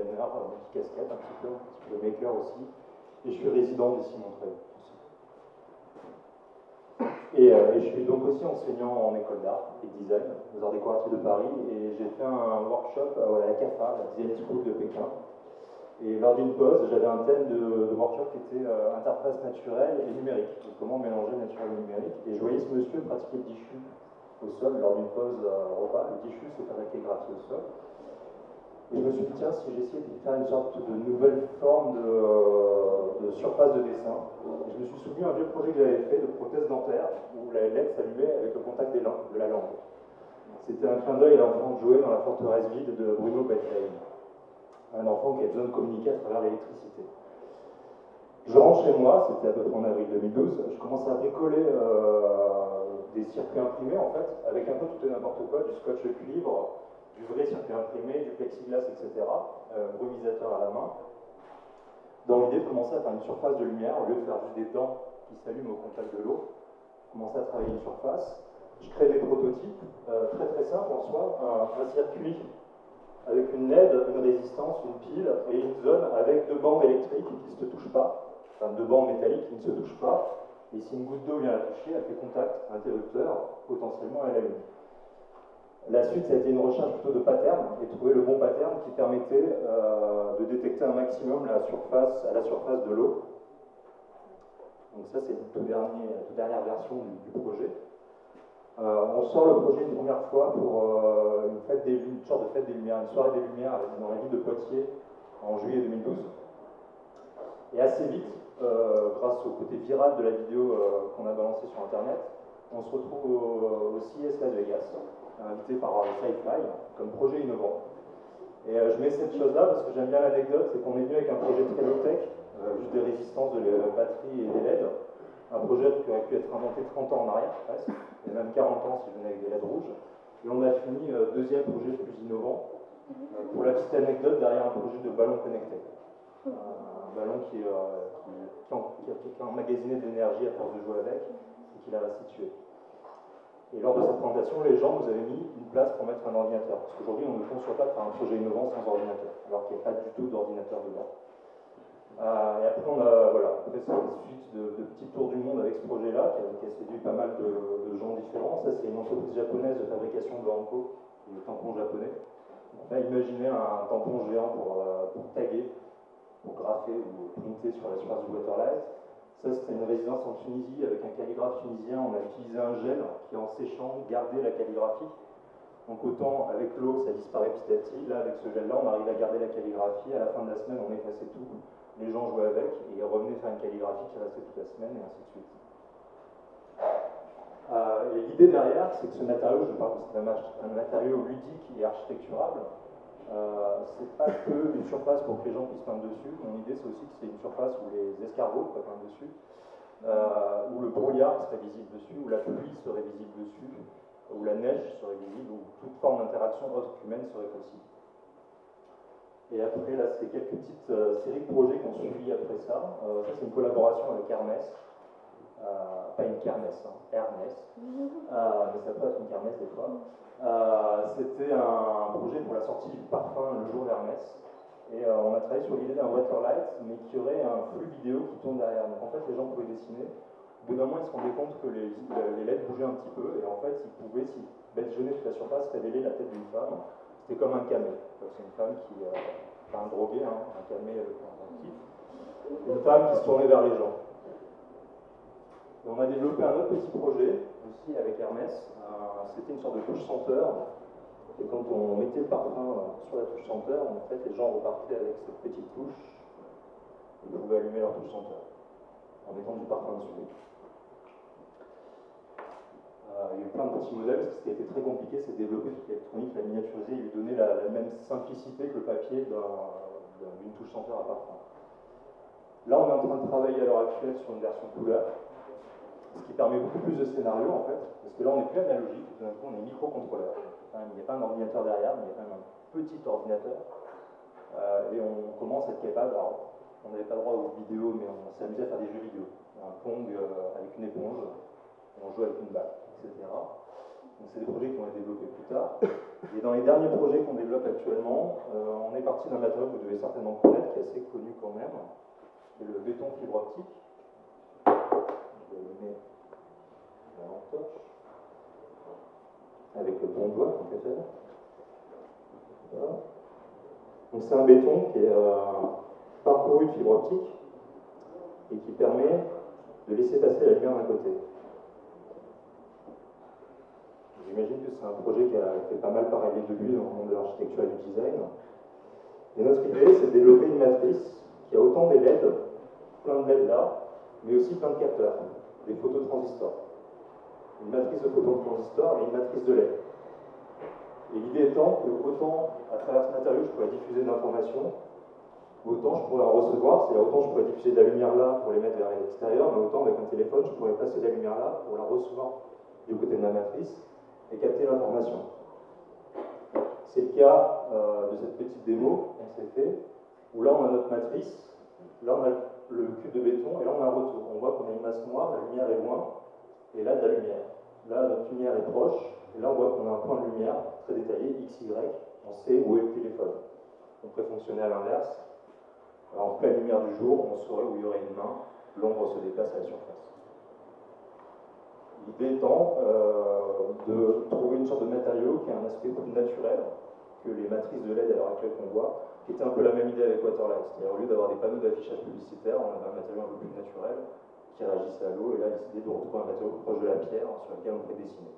designer, multi-casquette, un petit peu maker aussi. Et je suis résident d'ici Montreuil. Et je suis donc aussi enseignant en école d'art et design aux Arts Décoratifs de Paris. Et j'ai fait un workshop à la CAFA, la Design School de Pékin. Et lors d'une pause, j'avais un thème de workshop qui était interface naturelle et numérique. Donc comment mélanger naturel et numérique. Et je voyais ce monsieur pratiquer le Dichu au sol lors d'une pause repas. Le Dichu, c'est un calligraphie au sol. Et je me suis dit, tiens, si j'essayais de faire une sorte de nouvelle forme de surface de dessin. Et je me suis souvenu d'un vieux projet que j'avais fait de prothèse dentaire, où la lettre s'allumait avec le contact de la langue. C'était un clin d'œil à l'enfant Joé dans la forteresse vide de Bruno Bettelheim. Un enfant qui avait besoin de communiquer à travers l'électricité. Je rentre chez moi, c'était à peu près en avril 2012, je commence à bricoler des circuits imprimés en fait, avec un peu tout et n'importe quoi, du scotch cuivre, du vrai circuit imprimé, du plexiglas, etc. Brumisateur à la main, dans l'idée de commencer à faire une surface de lumière, au lieu de faire juste des dents qui s'allument au contact de l'eau, commencer à travailler une surface. Je crée des prototypes, très très simples en soi, un circuit avec une LED, une résistance, une pile et une zone avec deux bandes électriques qui ne se touchent pas, enfin deux bandes métalliques qui ne se touchent pas, et si une goutte d'eau vient la toucher, elle fait contact, interrupteur, potentiellement elle allume. La suite, ça a été une recherche plutôt de pattern, et trouver le bon pattern qui permettait de détecter un maximum à la surface de l'eau. Donc ça, c'est la toute dernière version du projet. On sort le projet une première fois pour une sorte de fête des Lumières, une soirée des Lumières dans la ville de Poitiers en juillet 2012. Et assez vite, grâce au côté viral de la vidéo qu'on a balancée sur Internet, on se retrouve au CES Las Vegas, invité par Sci-Fi comme projet innovant. Et je mets cette chose-là parce que j'aime bien l'anecdote, c'est qu'on est venu avec un projet très low-tech, juste des résistances de batterie et des LED. Un projet qui aurait pu être inventé 30 ans en arrière, presque, et même 40 ans si je venais avec des LED rouges. Et on a fini deuxième projet plus innovant. Pour la petite anecdote, derrière un projet de ballon connecté. Un ballon qui a emmagasiné de l'énergie à force de jouer avec et qui l'a restitué. Et lors de cette présentation, les gens nous avaient mis une place pour mettre un ordinateur. Parce qu'aujourd'hui, on ne conçoit pas de faire un projet innovant sans ordinateur, alors qu'il n'y a pas du tout d'ordinateur dedans. Et après, on a fait une suite de petits tours du monde avec ce projet-là, qui a séduit pas mal de gens différents. Ça, c'est une entreprise japonaise de fabrication de Hanko, le tampon japonais. On a imaginé un tampon géant pour taguer, pour graffer ou printer sur la surface du Waterlight. Ça, c'était une résidence en Tunisie avec un calligraphe tunisien. On a utilisé un gel qui, en séchant, gardait la calligraphie. Donc autant avec l'eau, ça disparaît petit à petit. Là, avec ce gel-là, on arrive à garder la calligraphie. À la fin de la semaine, on effaçait tout. Les gens jouaient avec et ils revenaient faire une calligraphie qui restait toute la semaine et ainsi de suite. Et l'idée derrière, c'est que ce matériau, je parle que c'est un matériau ludique et architecturable. C'est pas que une surface pour que les gens puissent peindre dessus. Mon idée, c'est aussi que c'est une surface où les escargots peuvent peindre dessus, où le brouillard serait visible dessus, où la pluie serait visible dessus, où la neige serait visible, où toute forme d'interaction autre qu'humaine serait possible. Et après, là, c'est quelques petites séries de projets qui ont suivi après ça. Ça, c'est une collaboration avec Hermès. Pas une kermesse, hein, Hermès. Mais ça peut être une kermesse des fois. C'était un projet pour la sortie du parfum le jour d'Hermès. Et on a travaillé sur l'idée d'un waterlight, mais qui aurait un flux vidéo qui tourne derrière. Donc en fait, les gens pouvaient dessiner. Au bout d'un moment, ils se rendaient compte que les LED bougeaient un petit peu. Et en fait, ils pouvaient, s'ils badigeonnaient toute la surface, révéler la tête d'une femme. C'était comme un camé. C'est une femme qui, pas un drogué, hein, un camé avec un type. Une femme qui se tournait vers les gens. Et on a développé un autre petit projet, aussi avec Hermès. C'était une sorte de touche senteur. Et quand on mettait le parfum sur la touche senteur, en fait, les gens repartaient avec cette petite touche. Ils pouvaient allumer leur touche senteur en mettant du parfum dessus. Il y a eu plein de petits modèles, parce que ce qui a été très compliqué, c'est de développer toute l'électronique, la miniaturiser et lui donner la même simplicité que le papier d'une touche senteur à parfum. Là, on est en train de travailler à l'heure actuelle sur une version couleur, ce qui permet beaucoup plus de scénarios en fait, parce que là, on n'est plus analogique, tout d'un coup, on est microcontrôleur. Il n'y a pas un ordinateur derrière, mais il y a quand même un petit ordinateur. Et on commence à être capable, alors, on n'avait pas le droit aux vidéos, mais on s'amusait à faire des jeux vidéo. Un Pong avec une éponge, et on jouait avec une balle, etc. Donc c'est des projets qui vont être développés plus tard. Et dans les derniers projets qu'on développe actuellement, on est parti d'un matériau que vous devez certainement connaître, qui est assez connu quand même, qui est le béton fibre optique. Je vais le mettre en torche, avec le bon doigt, tant qu'à faire. Voilà. Donc c'est un béton qui est parcouru de fibre optique et qui permet de laisser passer la lumière d'un côté. J'imagine que c'est un projet qui a fait pas mal parler de lui dans le monde de l'architecture et du design. Et notre idée, c'est de développer une matrice qui a autant des LED, plein de LED là, mais aussi plein de capteurs, des phototransistors. Une matrice de phototransistors et une matrice de LED. Et l'idée étant que autant à travers ce matériau je pourrais diffuser de l'information, autant je pourrais en recevoir, c'est-à-dire autant je pourrais diffuser de la lumière là pour les mettre vers l'extérieur, mais autant avec un téléphone je pourrais passer de la lumière là pour la recevoir du côté de ma matrice et capter l'information. C'est le cas de cette petite démo qu'on s'est fait, où là on a notre matrice, là on a le cube de béton, et là on a un retour. On voit qu'on a une masse noire, la lumière est loin, et là de la lumière. Là notre lumière est proche, et là on voit qu'on a un point de lumière très détaillé, X, Y, on sait où est le téléphone. On pourrait fonctionner à l'inverse. En pleine lumière du jour, on saurait où il y aurait une main, l'ombre se déplace à la surface. L'idée étant de trouver une sorte de matériau qui a un aspect plus naturel que les matrices de LED à l'heure actuelle qu'on voit, qui était un peu la même idée avec Waterlight. C'est-à-dire au lieu d'avoir des panneaux d'affichage publicitaire, on avait un matériau un peu plus naturel qui réagissait à l'eau, et là l'idée de retrouver un matériau plus proche de la pierre sur lequel on peut dessiner.